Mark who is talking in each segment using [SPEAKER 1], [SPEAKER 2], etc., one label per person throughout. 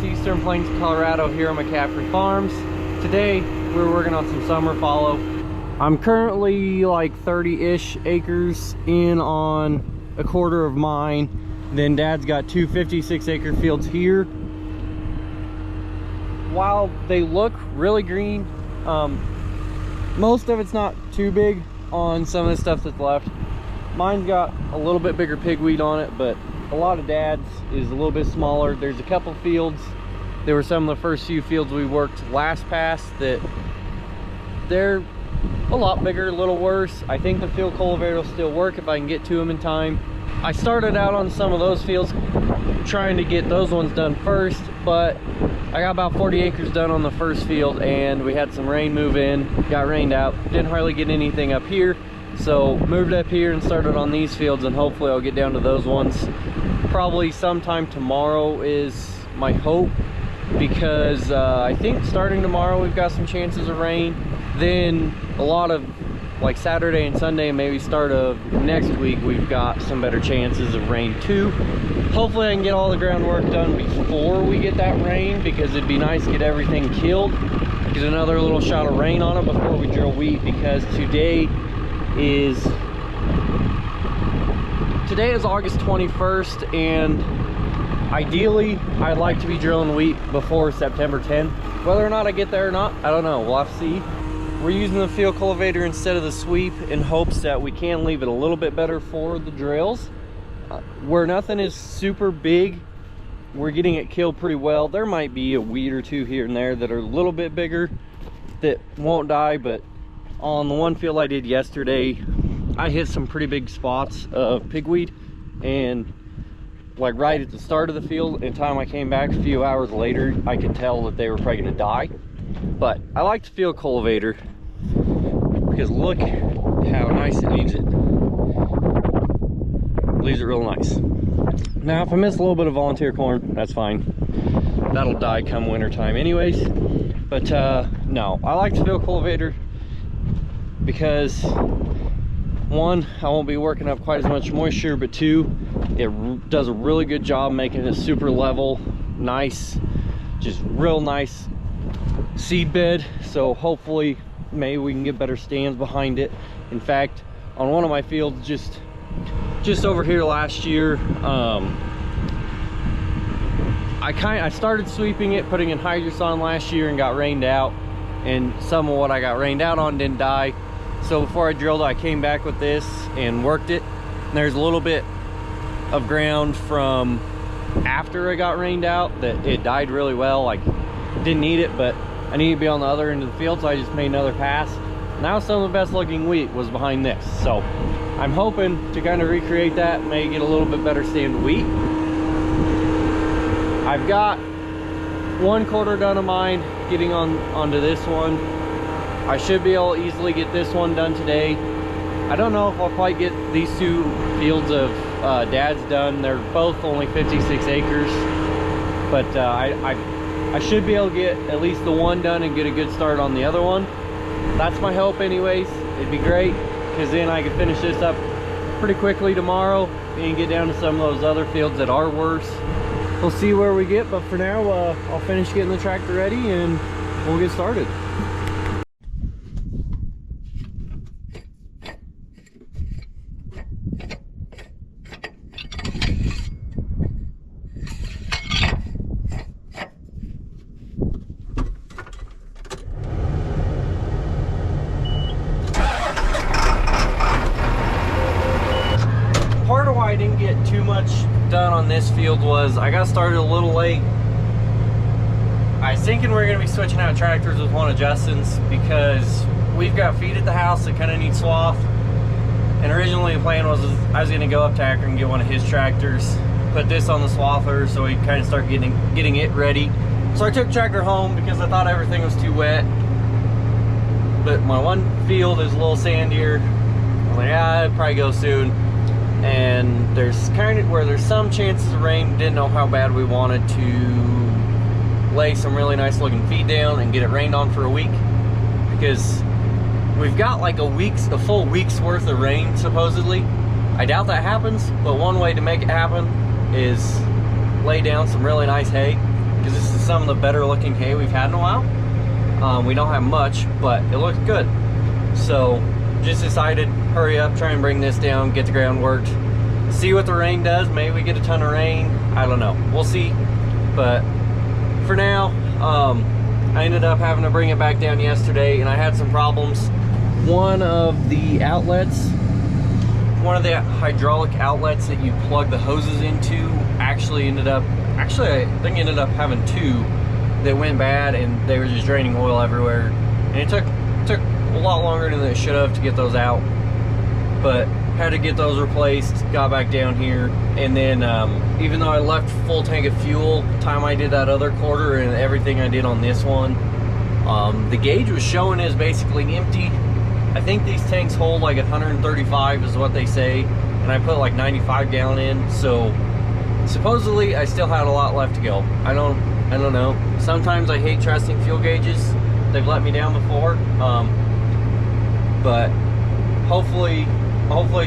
[SPEAKER 1] to Eastern Plains, Colorado here on McCaffrey Farms. Today we're working on some summer fallow. I'm currently like 30-ish acres in on a quarter of mine. Then Dad's got two 56-acre fields here. While they look really green, most of it's not too big on some of the stuff that's left. Mine's got a little bit bigger pigweed on it, but a lot of Dad's is a little bit smaller. There's a couple fields. There were some of the first few fields we worked last pass that they're a lot bigger, a little worse. I think the field cultivator will still work if I can get to them in time. I started out on some of those fields trying to get those ones done first, but I got about 40 acres done on the first field and we had some rain move in, got rained out, didn't hardly get anything up here. So moved up here and started on these fields, and hopefully I'll get down to those ones probably sometime tomorrow is my hope, because I think starting tomorrow we've got some chances of rain. Then a lot of like Saturday and Sunday, maybe start of next week, we've got some better chances of rain too. Hopefully I can get all the groundwork done before we get that rain, because it'd be nice to get everything killed, get another little shot of rain on it before we drill wheat, because today is August 21st, and ideally I'd like to be drilling wheat before September 10th. Whether or not I get there or not, I don't know, we'll have to see. We're using the field cultivator instead of the sweep in hopes that we can leave it a little bit better for the drills. Where nothing is super big, we're getting it killed pretty well. There might be a weed or two here and there that are a little bit bigger that won't die, but on the one field I did yesterday, I hit some pretty big spots of pigweed, and like right at the start of the field, in time I came back a few hours later, I could tell that they were probably gonna die. But I like the field cultivator because look how nice it leaves it. Leaves it real nice. Now if I miss a little bit of volunteer corn, that's fine. That'll die come winter time anyways. But no, I like the field cultivator because one, I won't be working up quite as much moisture, but two, it does a really good job making it super level, nice, just real nice seed bed. So hopefully maybe we can get better stands behind it. In fact, on one of my fields just over here last year, I started sweeping it, putting in hydrous on last year, and got rained out, and some of what I got rained out on didn't die. So before I drilled, I came back with this and worked it. And there's a little bit of ground from after I got rained out that it died really well. Like, didn't need it, but I needed to be on the other end of the field, so I just made another pass. Now some of the best looking wheat was behind this. So I'm hoping to kind of recreate that, maybe get a little bit better stand wheat. I've got 1/4 done of mine, getting onto this one. I should be able to easily get this one done today. I don't know if I'll quite get these two fields of Dad's done. They're both only 56 acres, but I should be able to get at least the one done and get a good start on the other one. That's my hope anyways. It'd be great, because then I can finish this up pretty quickly tomorrow and get down to some of those other fields that are worse. We'll see where we get, but for now I'll finish getting the tractor ready and we'll get started. I didn't get too much done on this field was I got started a little late. I was thinking we were going to be switching out tractors with one of Justin's, because we've got feed at the house that kind of need swath, and originally the plan was I was going to go up to Akron and get one of his tractors, put this on the swather so we kind of start getting it ready. So I took the tractor home because I thought everything was too wet, but my one field is a little sandier. I was like, yeah, it'll probably go soon. And there's kind of where there's some chances of rain. Didn't know how bad we wanted to lay some really nice looking feed down and get it rained on for a week, because we've got like a full week's worth of rain supposedly. I doubt that happens, but one way to make it happen is lay down some really nice hay because this is some of the better looking hay we've had in a while. We don't have much, but it looks good. So just decided, hurry up, try and bring this down, get the ground worked, see what the rain does. Maybe we get a ton of rain, I don't know, we'll see. But for now, I ended up having to bring it back down yesterday, and I had some problems. One of the outlets, one of the hydraulic outlets that you plug the hoses into actually ended up, I think ended up having two that went bad, and they were just draining oil everywhere. And it took a lot longer than it should have to get those out, but had to get those replaced, got back down here. And then even though I left full tank of fuel time I did that other quarter and everything I did on this one, the gauge was showing as basically empty. I think these tanks hold like 135 is what they say, and I put like 95 gallon in, so supposedly I still had a lot left to go. I don't know. Sometimes I hate trusting fuel gauges. They've let me down before, but hopefully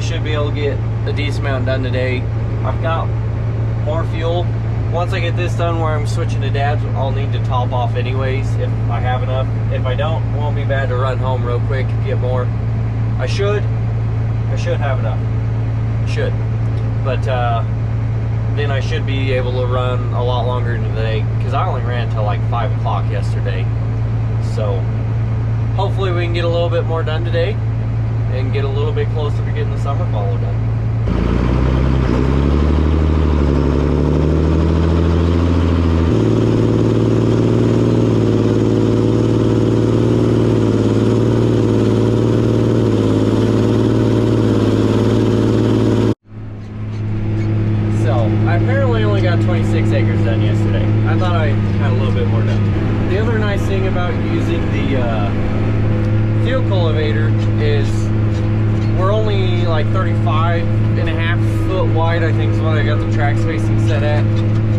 [SPEAKER 1] should be able to get a decent amount done today. I've got more fuel. Once I get this done where I'm switching to dad's, I'll need to top off anyways if I have enough. If I don't, it won't be bad to run home real quick, get more. I should have enough. Should. But then I should be able to run a lot longer into the day, because I only ran until like 5 o'clock yesterday. So hopefully we can get a little bit more done today and get a little bit closer to getting the summer fallow done. I apparently only got 26 acres done yesterday. I thought I had a little bit more done. The other nice thing about using the field cultivator is we're only like 35.5 foot wide, I think is what I got the track spacing set at,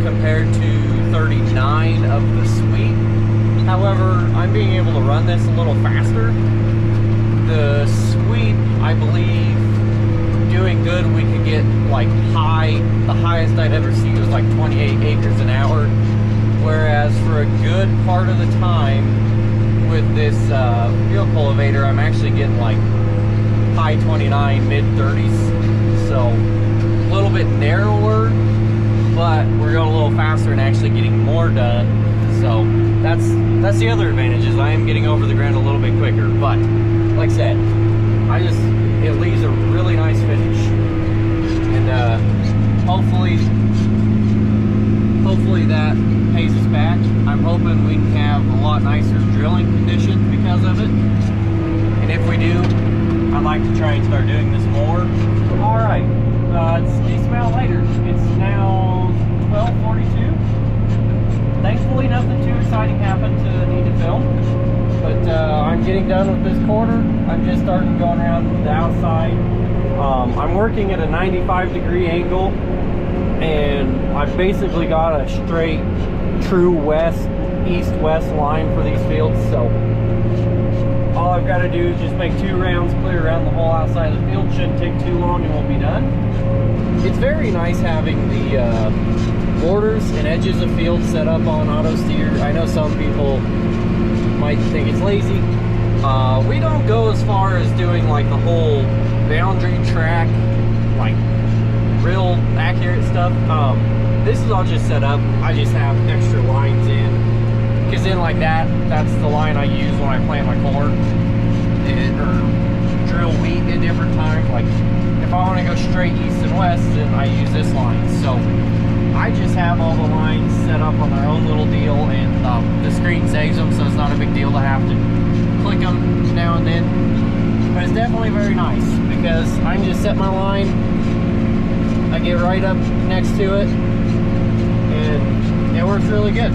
[SPEAKER 1] compared to 39 of the sweep. However, I'm being able to run this a little faster. The sweep, I believe, doing good, we could get like the highest I'd ever see was like 28 acres an hour, whereas for a good part of the time with this field cultivator, I'm actually getting like high 29, mid 30s. So a little bit narrower, but we're going a little faster and actually getting more done. So that's the other advantage, is I am getting over the ground a little bit quicker. But like I said, it leaves a really nice finish, and hopefully that pays us back. I'm hoping we can have a lot nicer drilling conditions because of it, and if we do, I'd like to try and start doing this more. All right, it's a decent amount later. It's now 12:42. Thankfully, nothing too exciting happened to need to film. But I'm getting done with this quarter. I'm just starting going around the outside. I'm working at a 95-degree angle, and I've basically got a straight, true east-west line for these fields. So all I've got to do is just make 2 rounds clear around the whole outside of the field. Shouldn't take too long and we'll be done. It's very nice having the borders and edges of field set up on auto steer. I know some people might think it's lazy. We don't go as far as doing like the whole boundary track, like real accurate stuff. This is all just set up. I just have extra lines in, because then like that's the line I use when I plant my corn or drill wheat at different times. Like if I want to go straight east and west, then I use this line. So I just have all the lines set up on their own little deal, and the screen saves them, so it's not a big deal to have to click them now and then. But it's definitely very nice, because I can just set my line, I get right up next to it, and it works really good.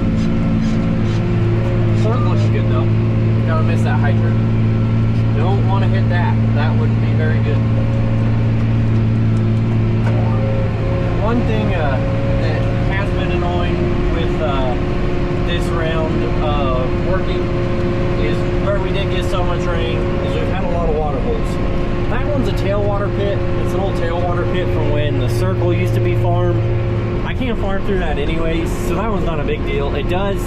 [SPEAKER 1] Corn's looking good though. Gotta miss that hydrant. Don't want to hit that. That wouldn't be very good. One thing that has been annoying with this round of working is where we did get so much rain is we've had a lot of water holes. That one's a tailwater pit. It's an old tailwater pit from when the circle used to be farmed. I can't farm through that anyways, so that one's not a big deal. It does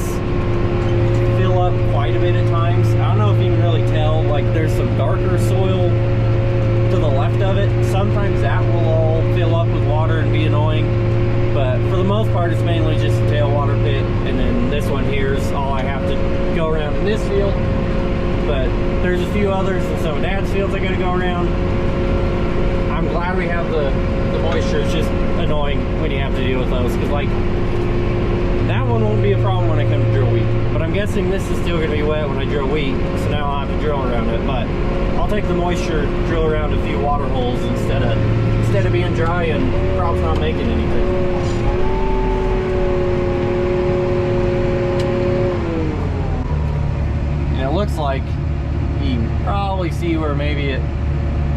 [SPEAKER 1] fill up quite a bit at times. I don't know if you can really tell, like there's some darker soil to the left of it. Sometimes that will all fill up with water and be annoying, but for the most part it's mainly just a tailwater pit. And then this one here is all I have to go around in this field, but there's a few others in some of Dad's fields I gotta go around. I'm glad we have the moisture. It's just annoying when you have to deal with those, because like that one won't be a problem when I come to drill wheat, but I'm guessing this is still going to be wet when I drill wheat, so now I'll have to drill around it. But I'll take the moisture, drill around a few water holes instead of being dry and crops not making anything. And it looks like you can probably see where maybe it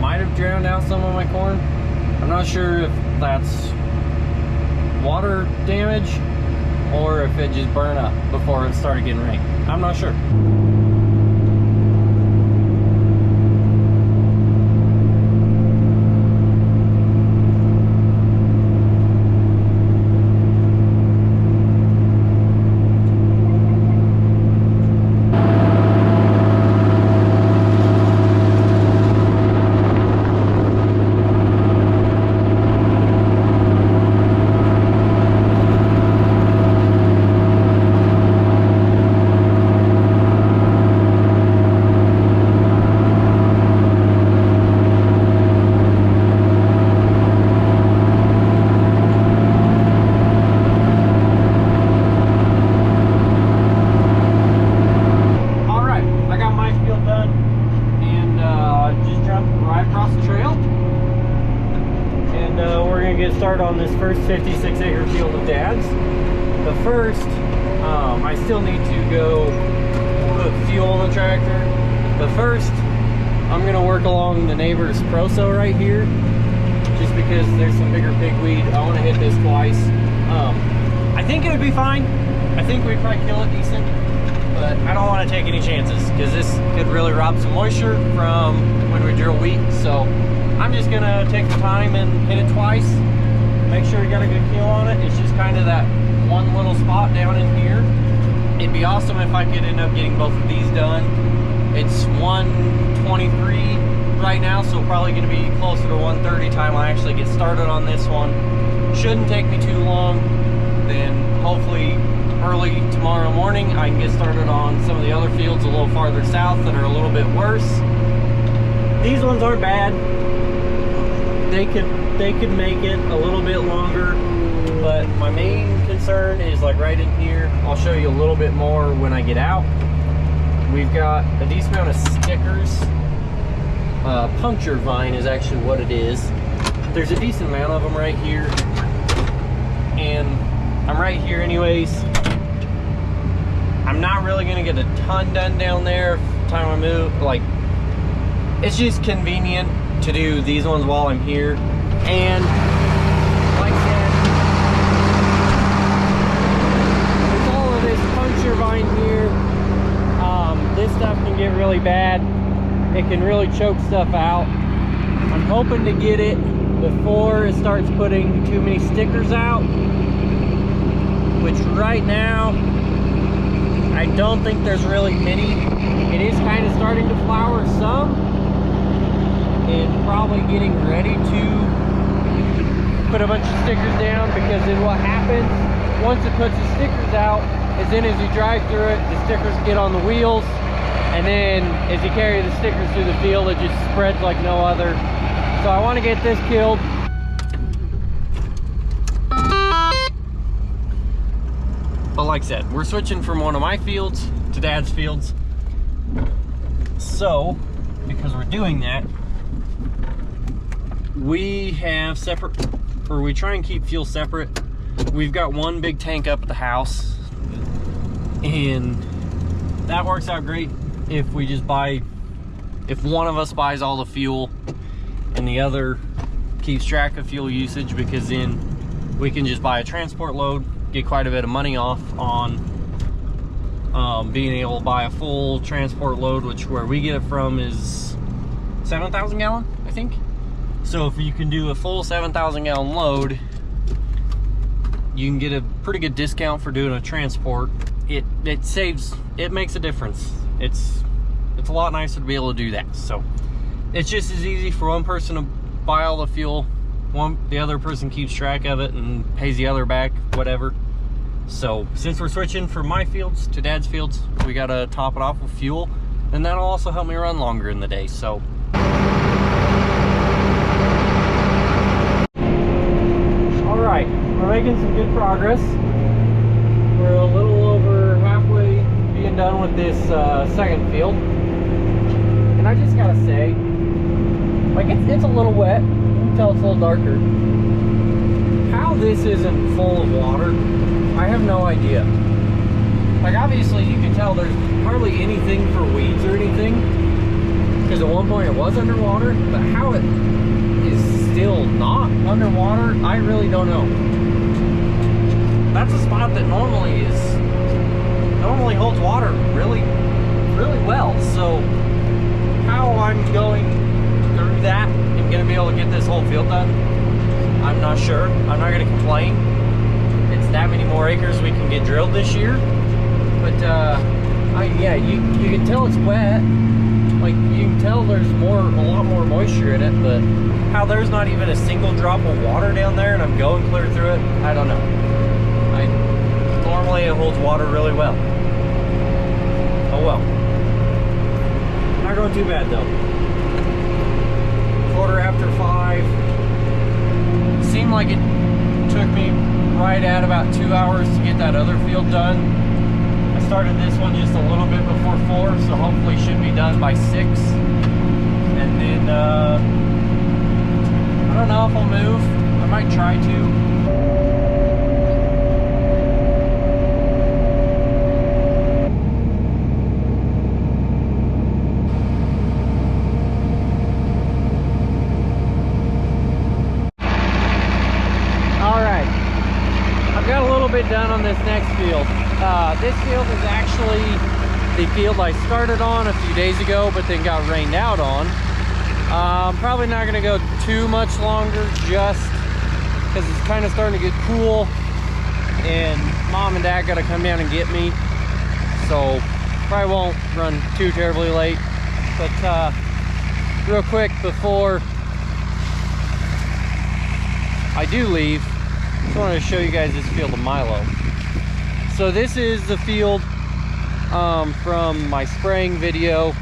[SPEAKER 1] might have drowned out some of my corn. I'm not sure if that's water damage or if it just burned up before it started getting rain. I'm not sure. Start on this first 56 acre field of Dad's. But first, I still need to go put fuel in the tractor. But first, I'm gonna work along the neighbor's proso right here, just because there's some bigger pigweed. I want to hit this twice. I think it would be fine. I think we'd probably kill it decent, but I don't want to take any chances because this could really rob some moisture from when we drill wheat. So I'm just gonna take the time and hit it twice. Make sure you got a good kill on it. It's just kind of that one little spot down in here. It'd be awesome if I could end up getting both of these done. It's 1:23 right now, so probably going to be closer to 1:30 time I actually get started on this one. Shouldn't take me too long. Then hopefully early tomorrow morning I can get started on some of the other fields a little farther south that are a little bit worse. These ones aren't bad. They could make it a little bit longer, but my main concern is like right in here. I'll show you a little bit more when I get out. We've got a decent amount of stickers. Puncture vine is actually what it is. There's a decent amount of them right here, and I'm right here anyways. I'm not really gonna get a ton done down there by the time I move. Like, it's just convenient to do these ones while I'm here. And like I said, with all of this puncture vine here, this stuff can get really bad. It can really choke stuff out. I'm hoping to get it before it starts putting too many stickers out, which right now I don't think there's really many. It is kind of starting to flower some, and probably getting ready to put a bunch of stickers down, because then what happens once it puts the stickers out is then as you drive through it, the stickers get on the wheels, and then as you carry the stickers through the field, it just spreads like no other. So I want to get this killed. But like I said, we're switching from one of my fields to Dad's fields. So because we're doing that, we have separate, or we try and keep fuel separate. We've got one big tank up at the house, and that works out great if we just buy, if one of us buys all the fuel and the other keeps track of fuel usage, because then we can just buy a transport load, get quite a bit of money off on being able to buy a full transport load, which where we get it from is 7,000 gallon, I think. So if you can do a full 7,000 gallon load, you can get a pretty good discount for doing a transport, it makes a difference. It's a lot nicer to be able to do that. So it's just as easy for one person to buy all the fuel, the other person keeps track of it and pays the other back, whatever. So since we're switching from my fields to Dad's fields, we gotta top it off with fuel, and that'll also help me run longer in the day. So all right, we're making some good progress. We're a little over halfway being done with this second field, and I just gotta say, like, it's a little wet. You can tell it's a little darker. How this isn't full of water, I have no idea. Like, obviously you can tell there's hardly anything for weeds or anything, because at one point it was underwater, but how it is still not underwater, I really don't know. That's a spot that normally holds water really well. So how I'm going through that and gonna be able to get this whole field done, I'm not sure. I'm not gonna complain. It's that many more acres we can get drilled this year. But yeah, you can tell it's wet. Like, you can tell there's a lot more moisture in it, but how there's not even a single drop of water down there and I'm going clear through it, I don't know. Normally it holds water really well. Oh well. Not going too bad though. 5:15. Seemed like it took me right at about 2 hours to get that other field done. I started this one just a little bit before 4, so hopefully should be done by 6. And then I don't know if I'll move. I might try to. Done on this next field. This field is actually the field I started on a few days ago, but then got rained out on. I'm probably not going to go too much longer, just because it's kind of starting to get cool, and Mom and Dad got to come down and get me, so probably won't run too terribly late. But real quick before I do leave, I just wanted to show you guys this field of milo. So this is the field from my spraying video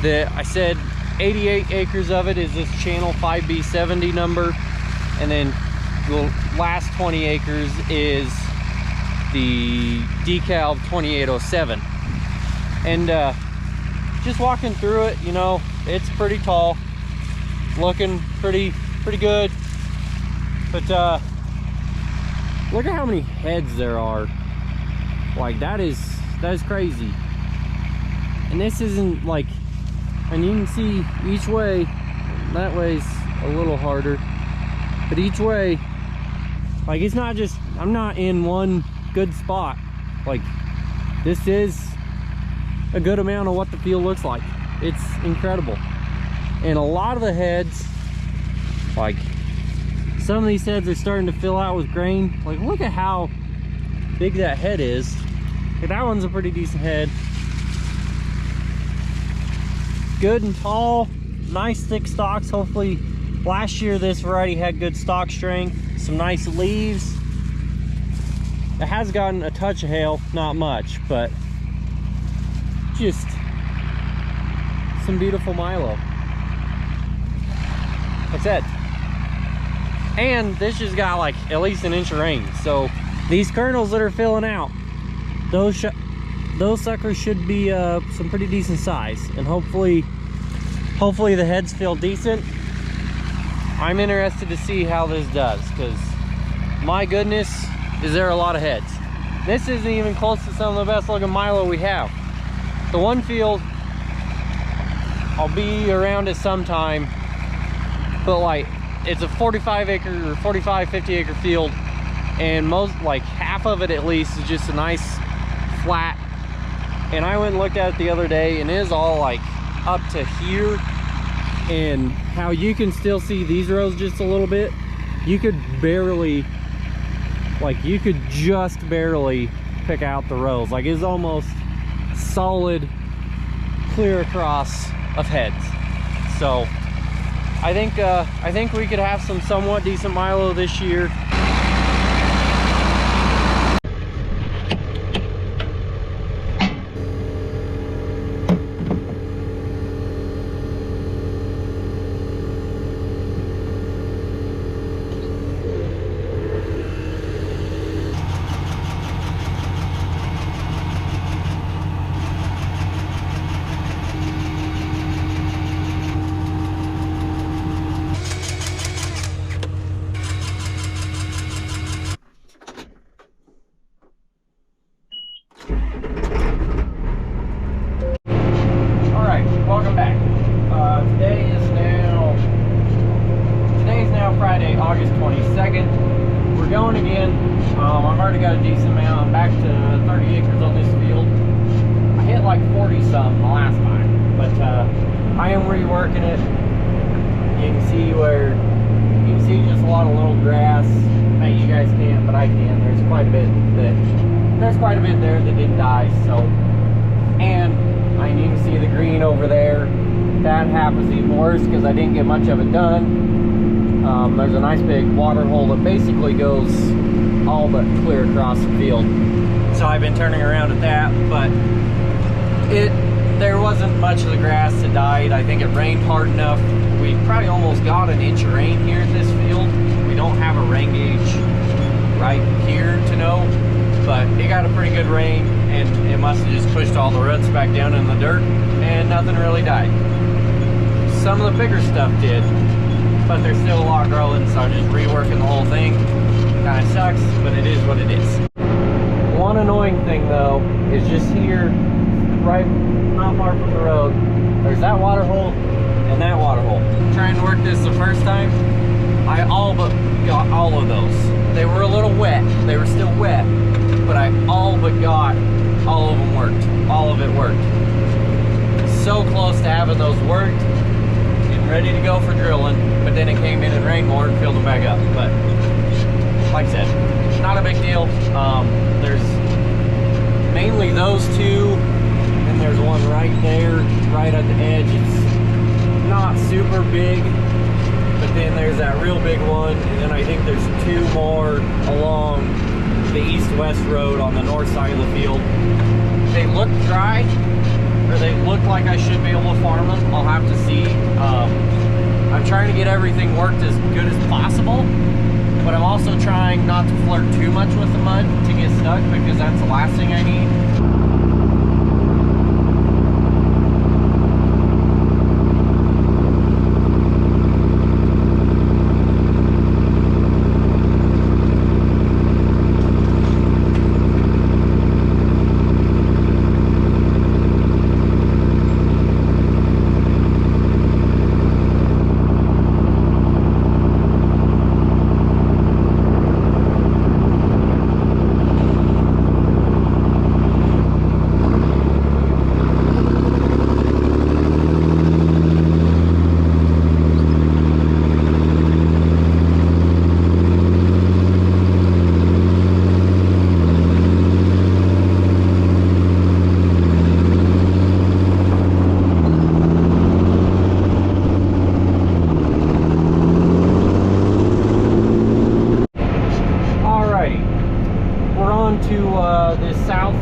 [SPEAKER 1] that I said 88 acres of it is this channel 5B70 number, and then the last 20 acres is the decal 2807. And just walking through it, you know, it's pretty tall, looking pretty good, but look at how many heads there are. Like, that is crazy. And this isn't like, and you can see each way, that way's a little harder, but each way, like, it's not just, I'm not in one good spot. Like, this is a good amount of what the field looks like. It's incredible. And a lot of the heads, like, some of these heads are starting to fill out with grain. Like, look at how big that head is. Okay, that one's a pretty decent head. Good and tall, nice thick stalks. Hopefully, last year this variety had good stalk strength, some nice leaves. It has gotten a touch of hail, not much, but just some beautiful milo. Like I said. And this just got like at least an inch of rain, so these kernels that are filling out, those suckers should be some pretty decent size, and hopefully the heads feel decent. I'm interested to see how this does, because my goodness, is there a lot of heads. This isn't even close to some of the best looking milo we have. The one field I'll be around it sometime, but like, it's a 45 acre or 50 acre field, and most, like half of it at least, is just a nice flat. And I went and looked at it the other day, and it is all like up to here, and how you can still see these rows just a little bit. You could barely Like you could just barely pick out the rows. Like it's almost solid clear across of heads. So I think we could have some somewhat decent milo this year. Welcome back. Today's now Friday, August 22nd. We're going again. I've already got a decent amount. I'm back to 30 acres on this field. I hit like 40 some the last time, but I am reworking it. You can see just a lot of little grass. Hey, you guys can't, but I can. There's quite a bit there that didn't die. So, and you can see the green over there. That half is even worse because I didn't get much of it done. There's a nice big water hole that basically goes all but clear across the field. So I've been turning around at that, but there wasn't much of the grass that died. I think it rained hard enough. We probably almost got an inch of rain here at this field. We don't have a rain gauge right here to know, but it got a pretty good rain, and it must have just pushed all the roots back down in the dirt, and nothing really died. Some of the bigger stuff did, but there's still a lot growing, so I'm just reworking the whole thing. Kind of sucks, but it is what it is. One annoying thing though is just here, right not far from the road, there's that water hole and that water hole. Trying to work this the first time, I all but got all of those. They were a little wet, they were still wet, but I all but got all of them worked. All of it worked. So close to having those worked, getting ready to go for drilling, but then it came in and rained more and filled them back up. But like I said, not a big deal. There's mainly those two, and there's one right there, right at the edge. It's not super big, but then there's that real big one, and then I think there's two more along the east-west road on the north side of the field. They look dry, or they look like I should be able to farm them. I'll have to see. I'm trying to get everything worked as good as possible, but I'm also trying not to flirt too much with the mud to get stuck, because that's the last thing I need. This south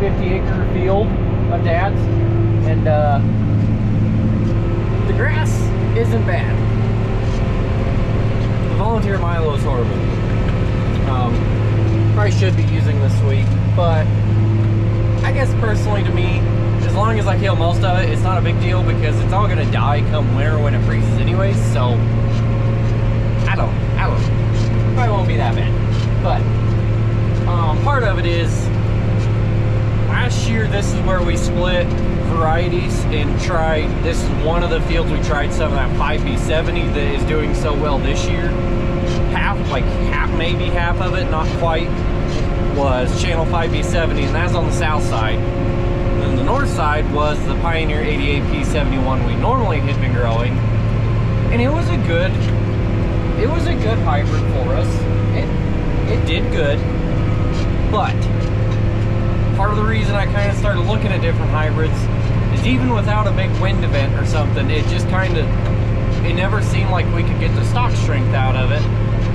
[SPEAKER 1] 50-acre field of Dad's, and the grass isn't bad. The volunteer milo is horrible. Probably should be using this week, but I guess personally to me, as long as I kill most of it, it's not a big deal, because it's all gonna die come winter when it freezes anyways. So I don't know. Probably won't be that bad, but part of it is, last year this is where we split varieties and tried, this is one of the fields we tried some of that 5B70 that is doing so well this year. Maybe half of it, not quite, was channel 5B70, and that's on the south side. And then the north side was the Pioneer 88P71 we normally had been growing, and it was a good hybrid for us. It did did good, but part of the reason I kind of started looking at different hybrids is even without a big wind event or something, it just kind of, it never seemed like we could get the stock strength out of it,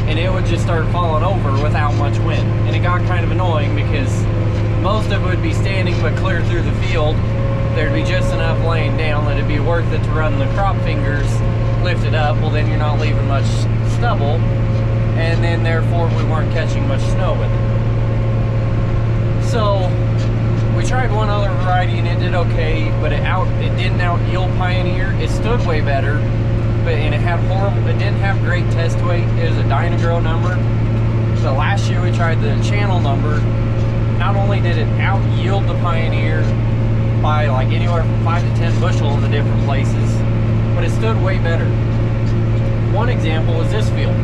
[SPEAKER 1] and it would just start falling over without much wind. And it got kind of annoying because most of it would be standing but clear through the field. There'd be just enough laying down that it'd be worth it to run the crop fingers, lift it up. Well, then you're not leaving much stubble, and then therefore we weren't catching much snow with it. So we tried one other variety and it did okay, but it didn't out yield Pioneer. It stood way better, and it didn't have great test weight. It was a Dynagrow number. So last year we tried the channel number. Not only did it out yield the Pioneer by like anywhere from 5 to 10 bushel in the different places, but it stood way better. One example is this field.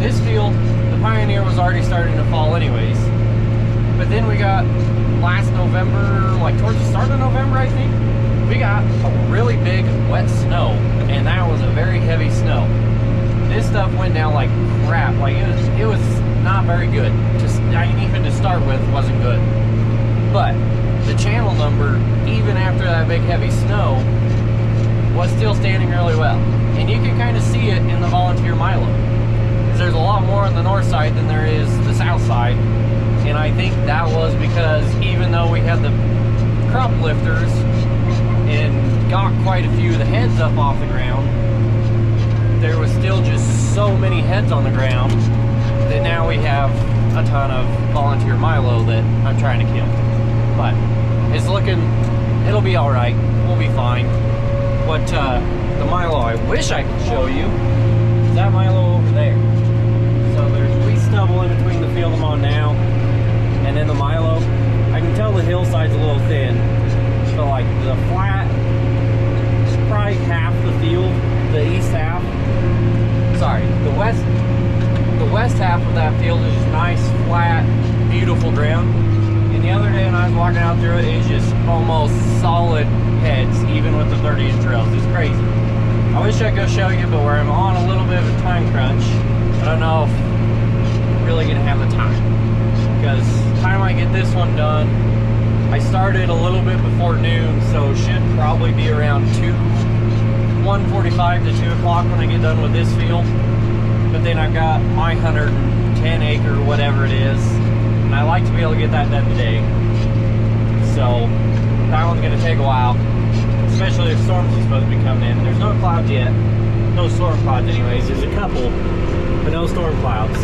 [SPEAKER 1] This field, the Pioneer was already starting to fall anyways, but then we got last November, like towards the start of November, I think, we got a really big wet snow, and that was a very heavy snow. This stuff went down like crap. Like it was not very good. Just even to start with wasn't good. But the channel number, even after that big heavy snow, was still standing really well. And you can kind of see it in the volunteer milo. There's a lot more on the north side than there is the south side. And I think that was because even though we had the crop lifters and got quite a few of the heads up off the ground, there was still just so many heads on the ground that now we have a ton of volunteer milo that I'm trying to kill. But it's looking, it'll be all right. We'll be fine. What the milo I wish I could show you is that milo over there. So there's wheat stubble in between the field I'm on now and then the milo. I can tell the hillside's a little thin. So like the flat, probably half the field, the east half, sorry, the west half of that field is just nice, flat, beautiful ground. And the other day when I was walking out through it, it's just almost solid heads, even with the 30-inch rails. It's crazy. I wish I could go show you, but where I'm on a little bit of a time crunch, I don't know if I'm really gonna have the time. Because the time I get this one done, I started a little bit before noon, so it should probably be around 1:45 to 2 o'clock when I get done with this field. But then I've got my 110 acre, whatever it is, and I like to be able to get that done today. So that one's gonna take a while, especially if storms are supposed to be coming in. There's no clouds yet, no storm clouds anyways. There's a couple, but no storm clouds.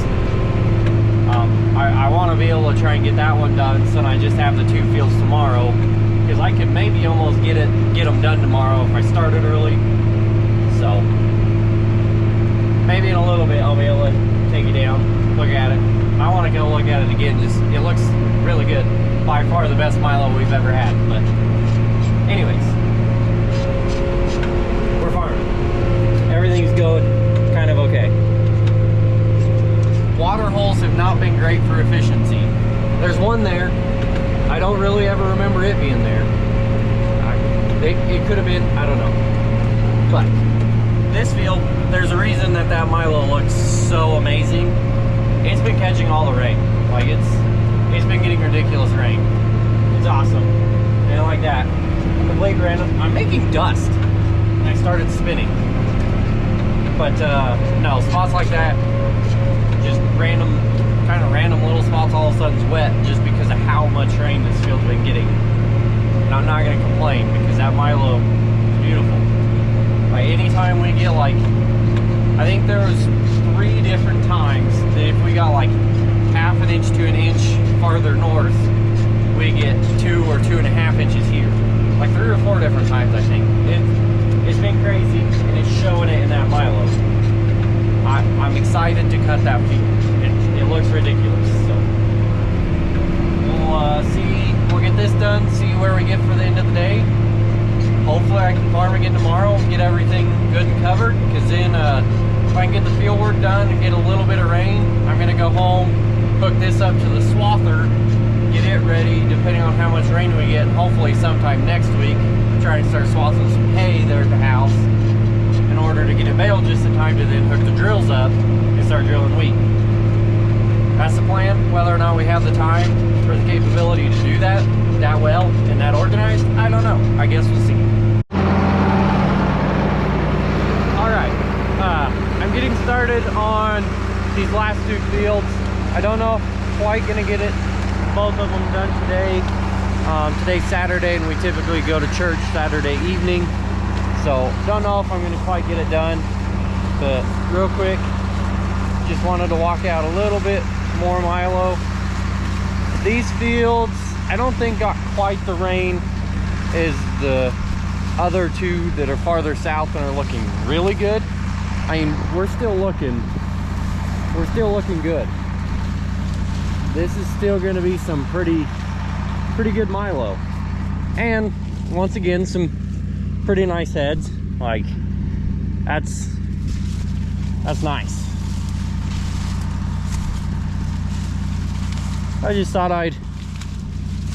[SPEAKER 1] I want to be able to try and get that one done, so I just have the two fields tomorrow, because I can maybe almost get them done tomorrow if I started early. So maybe in a little bit I'll be able to take it down, look at it. I want to go look at it again. Just it looks really good. By far the best milo we've ever had. But anyways, we're farming. Everything's going kind of okay. Water holes have not been great for efficiency. There's one there. I don't really ever remember it being there. It could have been, I don't know. But this field, there's a reason that milo looks so amazing. It's been catching all the rain. Like it's been getting ridiculous rain. It's awesome. And like that, complete random. I'm making dust. And I started spinning. But no, spots like that, just kind of random little spots all of a sudden's wet just because of how much rain this field's been getting. And I'm not gonna complain because that milo is beautiful. Like anytime we get like, I think there was 3 different times that if we got like half an inch to an inch farther north, we get 2 or 2.5 inches here. Like 3 or 4 different times, I think. It's been crazy, and it's showing it in that milo. I'm excited to cut that field. It looks ridiculous. So we'll get this done, see where we get for the end of the day. Hopefully I can farm again tomorrow and get everything good and covered, because then if I can get the field work done and get a little bit of rain, I'm gonna go home, hook this up to the swather, get it ready depending on how much rain we get, and hopefully sometime next week try and start swathing some hay there at the house in order to get it baled just in time to then hook the drills up and start drilling wheat. That's the plan. Whether or not we have the time or the capability to do that well and that organized, I don't know. I guess we'll see. All right, I'm getting started on these last 2 fields. I don't know if I'm quite gonna get both of them done today. Today's Saturday and we typically go to church Saturday evening. So don't know if I'm gonna quite get it done, but real quick, just wanted to walk out a little bit more milo. These fields, I don't think got quite the rain as the other 2 that are farther south and are looking really good. I mean, we're still looking good. This is still going to be some pretty good milo, and once again some pretty nice heads. Like that's nice. I just thought I'd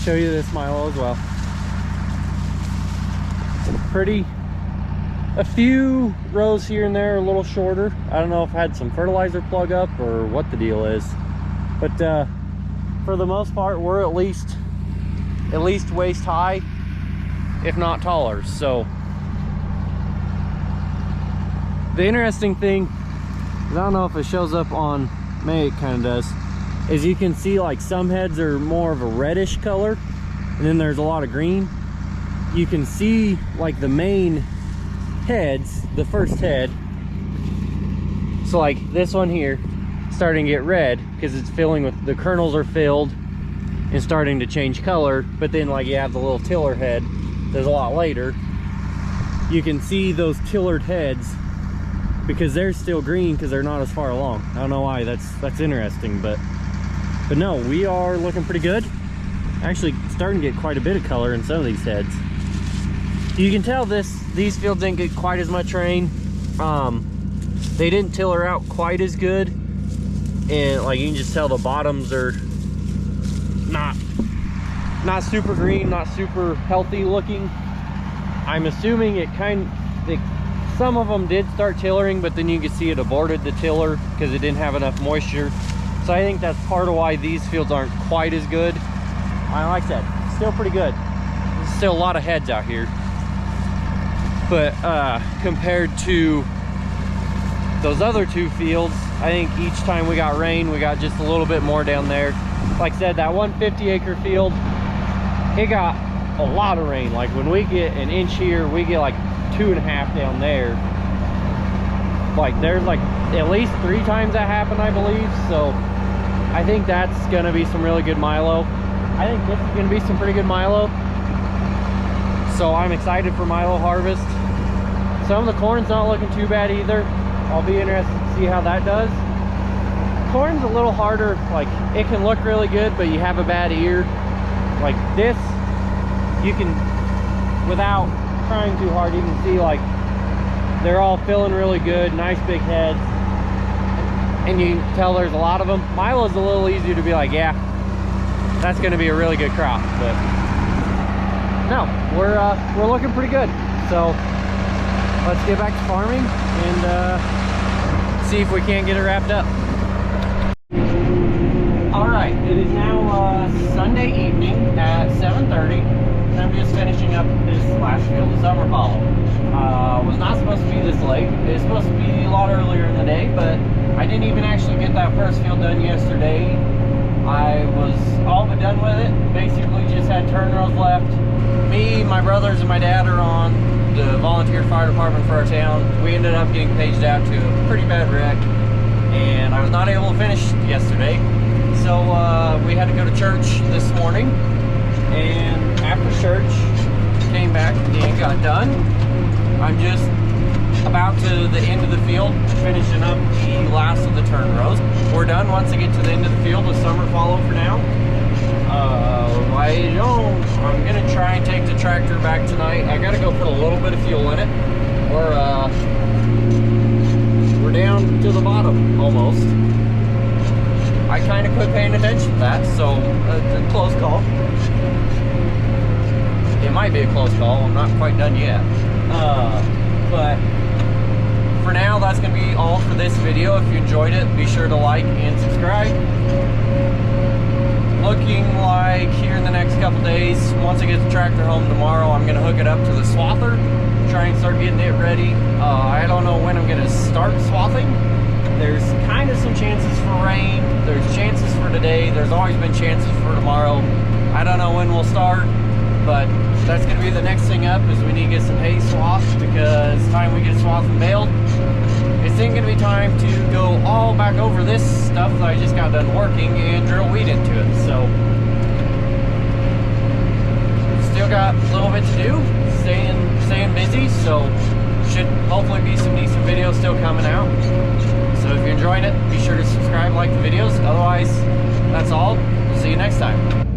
[SPEAKER 1] show you this milo as well. A few rows here and there are a little shorter. I don't know if I had some fertilizer plug up or what the deal is, but for the most part we're at least waist high, if not taller. So the interesting thing is, I don't know if it shows up on May, it kind of does, is you can see like some heads are more of a reddish color and then there's a lot of green. You can see like the main heads, the first head, so like this one here starting to get red because it's filling with, the kernels are filled and starting to change color. But then like you have the little tiller head that's a lot later. You can see those tillered heads because they're still green because they're not as far along. I don't know why. That's interesting, but no, we are looking pretty good. Actually starting to get quite a bit of color in some of these heads. You can tell these fields didn't get quite as much rain. They didn't tiller out quite as good, and like you can just tell the bottoms are not super green, not super healthy looking. I'm assuming some of them did start tillering, but then you can see it aborted the tiller because it didn't have enough moisture. So I think that's part of why these fields aren't quite as good. Like I said, still pretty good. There's still a lot of heads out here, but compared to those other 2 fields, I think each time we got rain, we got just a little bit more down there. Like I said, that 150-acre field, it got a lot of rain. Like when we get an inch here, we get like 2.5 down there. Like there's like at least 3 times that happened, I believe. So I think that's gonna be some really good milo. I think this is gonna be some pretty good milo. So I'm excited for milo harvest. Some of the corn's not looking too bad either. I'll be interested to see how that does. Corn's a little harder. Like it can look really good, but you have a bad ear. Like this, you can, without trying too hard, you can see like they're all feeling really good, nice big heads, and you can tell there's a lot of them. Milo's a little easier to be like, yeah, that's going to be a really good crop, but no, we're looking pretty good. So let's get back to farming and see if we can't get it wrapped up. All right, it is now Sunday evening at 7:30. I'm just finishing up this last field of summer fallow. Was not supposed to be this late. It was supposed to be a lot earlier in the day, but I didn't even actually get that first field done yesterday. I was all but done with it. Basically just had turn rows left. Me, my brothers, and my dad are on the volunteer fire department for our town. We ended up getting paged out to a pretty bad wreck, and I was not able to finish yesterday. So we had to go to church this morning, and after church, came back and got done. I'm just about to the end of the field, finishing up the last of the turn rows. We're done once I get to the end of the field with summer fallow for now. I'm gonna try and take the tractor back tonight. I gotta go put a little bit of fuel in it. We're down to the bottom almost. I kind of quit paying attention to that, so it's a close call. It might be a close call. I'm not quite done yet. But for now, that's going to be all for this video. If you enjoyed it, be sure to like and subscribe. looking like here in the next couple days, once I get the tractor home tomorrow, I'm gonna hook it up to the swather, try and start getting it ready. I don't know when I'm gonna start swathing. There's kind of some chances for rain. There's chances for today. There's always been chances for tomorrow. I don't know when we'll start, but that's gonna be the next thing up, is we need to get some hay swathed, because time we get swathed and baled, it's then gonna be time to go all back over this stuff that I just got done working and drill wheat into it. So still got a little bit to do, staying busy, so should hopefully be some decent videos still coming out. So if you're enjoying it, be sure to subscribe, like the videos. Otherwise, that's all. We'll see you next time.